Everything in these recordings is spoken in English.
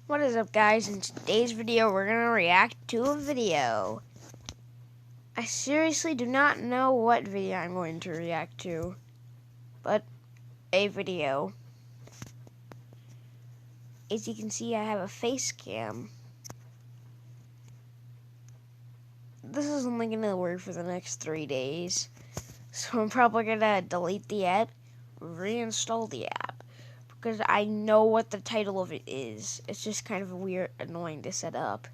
What is up, guys? In today's video, we're going to react to a video. I seriously do not know what video I'm going to react to, but a video. As you can see, I have a face cam. This is only going to work for the next 3 days, so I'm probably going to delete the app, reinstall the app, because I know what the title of it is. It's just kind of weird, annoying to set up.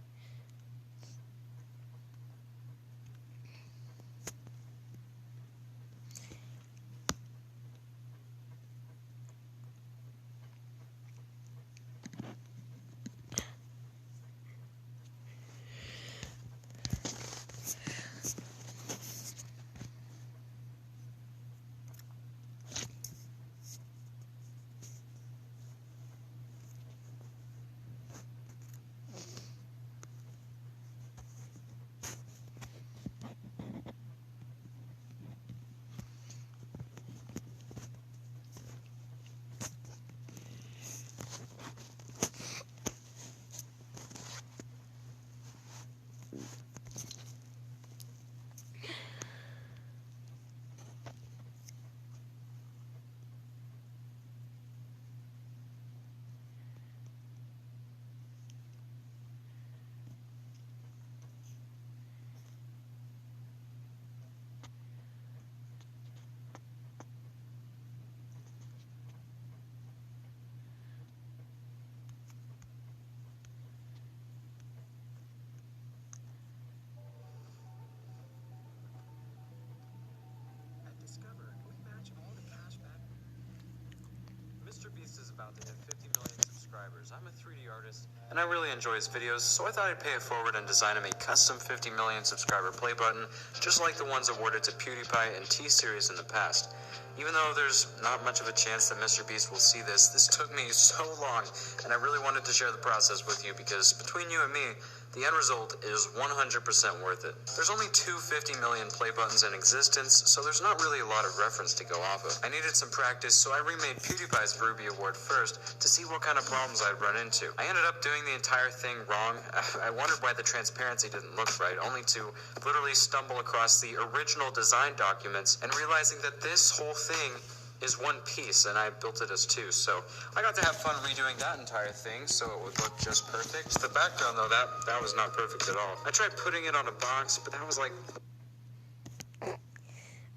About to hit 50 million subscribers. I'm a 3D artist, and I really enjoy his videos, so I thought I'd pay it forward and design him a custom 50 million subscriber play button, just like the ones awarded to PewDiePie and T-Series in the past. Even though there's not much of a chance that Mr. Beast will see this took me so long, and I really wanted to share the process with you because between you and me, the end result is 100% worth it. There's only two 50 million play buttons in existence, so there's not really a lot of reference to go off of. I needed some practice, so I remade PewDiePie's Ruby Award first to see what kind of problems I'd run into. I ended up doing the entire thing wrong. I wondered why the transparency didn't look right, only to literally stumble across the original design documents and realizing that this whole thing is one piece, and I built it as two, so I got to have fun redoing that entire thing so it would look just perfect. The background, though, that was not perfect at all. I tried putting it on a box, but that was like...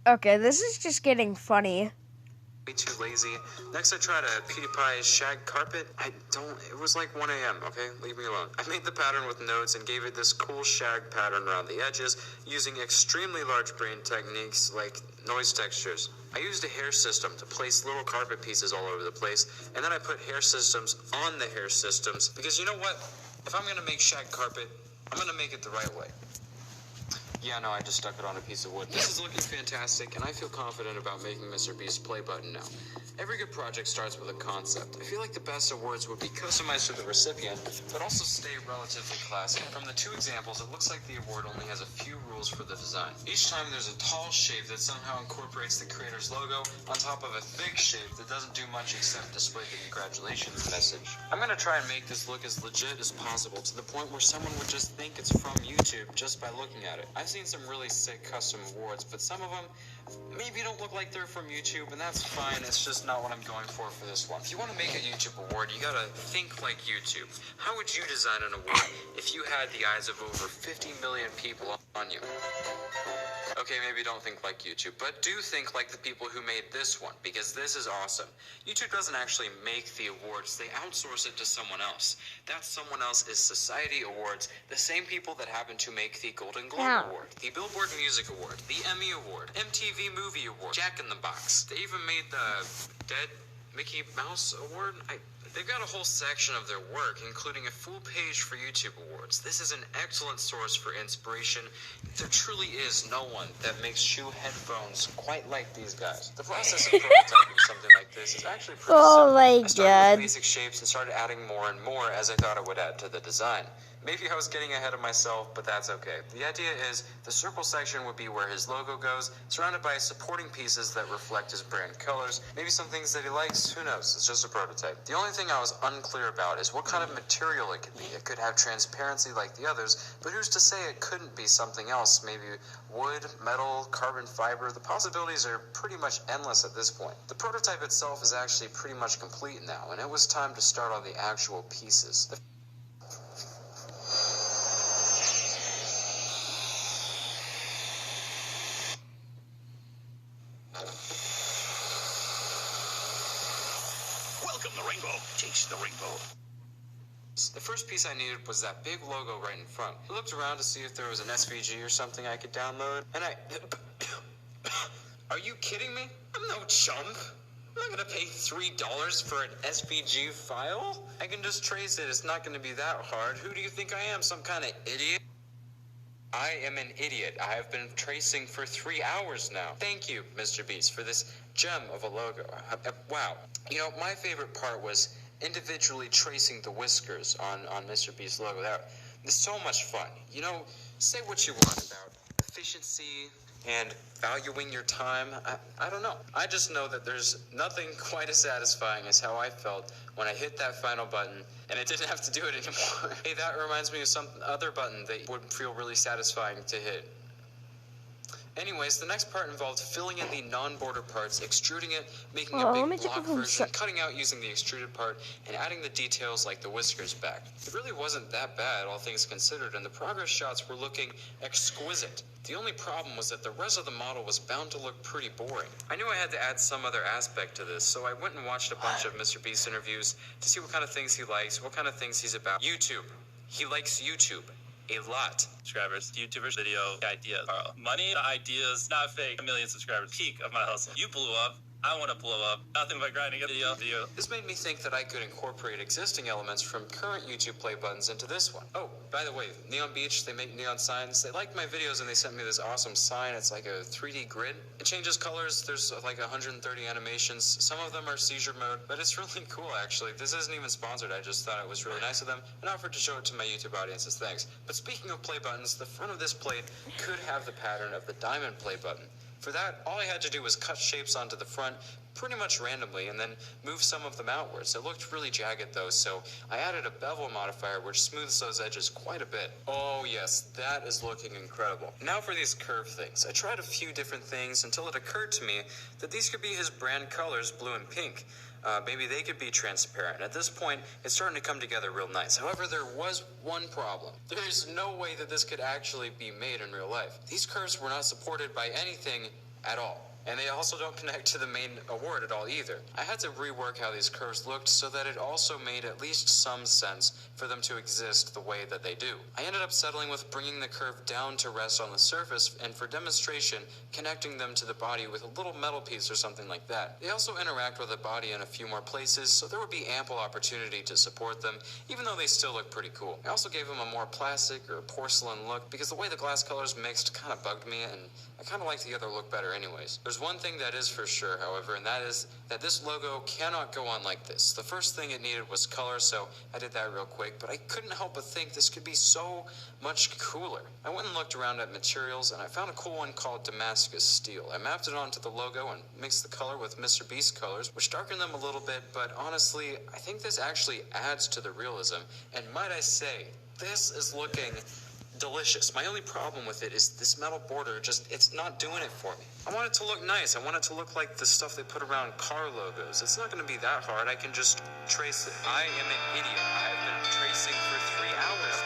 Okay, this is just getting funny. Way too lazy. Next, I tried a PewDiePie shag carpet. It was like 1 a.m., okay? Leave me alone. I made the pattern with notes and gave it this cool shag pattern around the edges using extremely large brain techniques like noise textures. I used a hair system to place little carpet pieces all over the place, and then I put hair systems on the hair systems, because you know what? If I'm gonna make shag carpet, I'm gonna make it the right way. Yeah, no, I just stuck it on a piece of wood. This is looking fantastic, and I feel confident about making Mr. Beast's play button now. Every good project starts with a concept. I feel like the best awards would be customized for the recipient, but also stay relatively classic. From the two examples, it looks like the award only has a few rules for the design. Each time there's a tall shape that somehow incorporates the creator's logo on top of a thick shape that doesn't do much except display the congratulations message. I'm gonna try and make this look as legit as possible to the point where someone would just think it's from YouTube just by looking at it. I've seen some really sick custom awards, but some of them maybe don't look like they're from YouTube, and that's fine. It's just not what I'm going for this one. If you want to make a YouTube award, you gotta think like YouTube. How would you design an award if you had the eyes of over 50 million people on you? Okay, maybe don't think like YouTube, but do think like the people who made this one, because this is awesome. YouTube doesn't actually make the awards, they outsource it to someone else. That someone else is Society Awards, the same people that happen to make the Golden Globe Award, the Billboard Music Award, the Emmy Award, MTV Movie Award, Jack in the Box. They even made the Dead Mickey Mouse Award. They've got a whole section of their work, including a full page for YouTube awards. This is an excellent source for inspiration. There truly is no one that makes shoe headphones quite like these guys. The process of prototyping something like this is actually pretty simple. Oh my I started god. with basic shapes and started adding more and more as I thought it would add to the design. Maybe I was getting ahead of myself, but that's okay. The idea is the circle section would be where his logo goes, surrounded by supporting pieces that reflect his brand colors. Maybe some things that he likes, who knows? It's just a prototype. The only thing I was unclear about is what kind of material it could be. It could have transparency like the others, but who's to say it couldn't be something else? Maybe wood, metal, carbon fiber. The possibilities are pretty much endless at this point. The prototype itself is actually pretty much complete now, and it was time to start on the actual pieces. Welcome the rainbow. Chase the rainbow. The first piece I needed was that big logo right in front. I looked around to see if there was an SVG or something I could download, and Are you kidding me? I'm no chump. I'm not gonna pay $3 for an SVG file. I can just trace it. It's not gonna be that hard. Who do you think I am? Some kind of idiot? I am an idiot. I have been tracing for 3 hours now. Thank you, Mr. Beast, for this gem of a logo. Wow. You know, my favorite part was individually tracing the whiskers on Mr. Beast's logo. That is so much fun. You know, say what you want about efficiency and valuing your time. I don't know. I just know that there's nothing quite as satisfying as how I felt when I hit that final button and I didn't have to do it anymore. Hey, that reminds me of some other button that would feel really satisfying to hit. Anyways, the next part involved filling in the non-border parts, extruding it, making a big block version, cutting out using the extruded part, and adding the details like the whiskers back. It really wasn't that bad, all things considered, and the progress shots were looking exquisite. The only problem was that the rest of the model was bound to look pretty boring. I knew I had to add some other aspect to this, so I went and watched a bunch of Mr. Beast interviews to see what kind of things he likes, what kind of things he's about. YouTube. He likes YouTube. A lot. Subscribers, YouTubers, video, idea, Carl. Money, ideas, not fake. 1 million subscribers. Peak of my hustle. You blew up. I want to blow up. Nothing but grinding a video. This made me think that I could incorporate existing elements from current YouTube play buttons into this one. Oh, by the way, Neon Beach, they make neon signs. They liked my videos and they sent me this awesome sign. It's like a 3D grid. It changes colors. There's like 130 animations. Some of them are seizure mode, but it's really cool actually. This isn't even sponsored. I just thought it was really nice of them and offered to show it to my YouTube audience as thanks. But speaking of play buttons, the front of this plate could have the pattern of the diamond play button. For that, all I had to do was cut shapes onto the front pretty much randomly and then move some of them outwards. It looked really jagged though, so I added a bevel modifier which smooths those edges quite a bit. Oh yes, that is looking incredible. Now for these curve things. I tried a few different things until it occurred to me that these could be his brand colors, blue and pink. Maybe they could be transparent. At this point, it's starting to come together real nice. However, there was one problem. There's no way that this could actually be made in real life. These curves were not supported by anything at all. And they also don't connect to the main award at all either. I had to rework how these curves looked so that it also made at least some sense for them to exist the way that they do. I ended up settling with bringing the curve down to rest on the surface and for demonstration, connecting them to the body with a little metal piece or something like that. They also interact with the body in a few more places, so there would be ample opportunity to support them, even though they still look pretty cool. I also gave them a more plastic or porcelain look because the way the glass colors mixed kind of bugged me and I kind of like the other look better anyways. There's one thing that is for sure, however, and that is that this logo cannot go on like this. The first thing it needed was color, so I did that real quick, but I couldn't help but think this could be so much cooler. I went and looked around at materials, and I found a cool one called Damascus Steel. I mapped it onto the logo and mixed the color with Mr. Beast colors, which darkened them a little bit, but honestly, I think this actually adds to the realism, and might I say, this is looking delicious. My only problem with it is this metal border it's not doing it for me. I want it to look nice. I want it to look like the stuff they put around car logos. It's not going to be that hard. I can just trace it. I am an idiot. I have been tracing for 3 hours.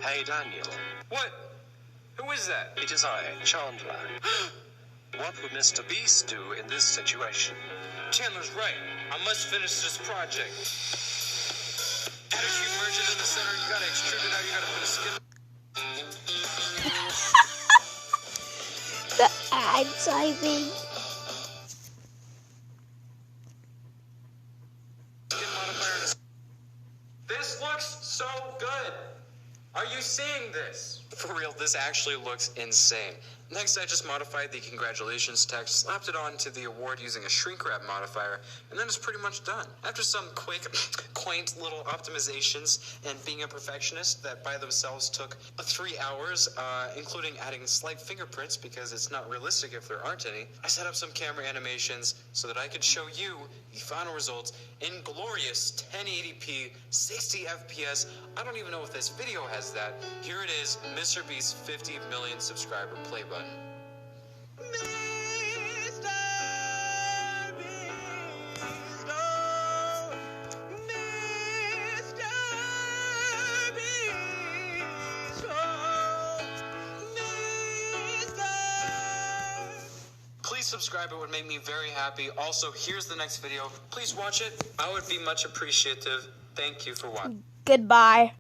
Hey Daniel. What? Who is that? It is I, Chandler. What would Mr. Beast do in this situation? Chandler's right. I must finish this project. After you merge it in the center, you gotta extrude it out, you gotta put a skin. The ad typing. Skin modifier. This looks so good. Are you seeing this? For real, this actually looks insane. Next, I just modified the congratulations text, slapped it onto the award using a shrink wrap modifier, and then it's pretty much done. After some quick, quaint little optimizations and being a perfectionist that by themselves took 3 hours, including adding slight fingerprints because it's not realistic if there aren't any, I set up some camera animations so that I could show you the final results in glorious 1080p, 60 FPS. I don't even know if this video has that. Here it is, Mr. Beast's 50 million subscriber play button. Please subscribe, it would make me very happy. Also, here's the next video. Please watch it. I would be much appreciative. Thank you for watching. Goodbye.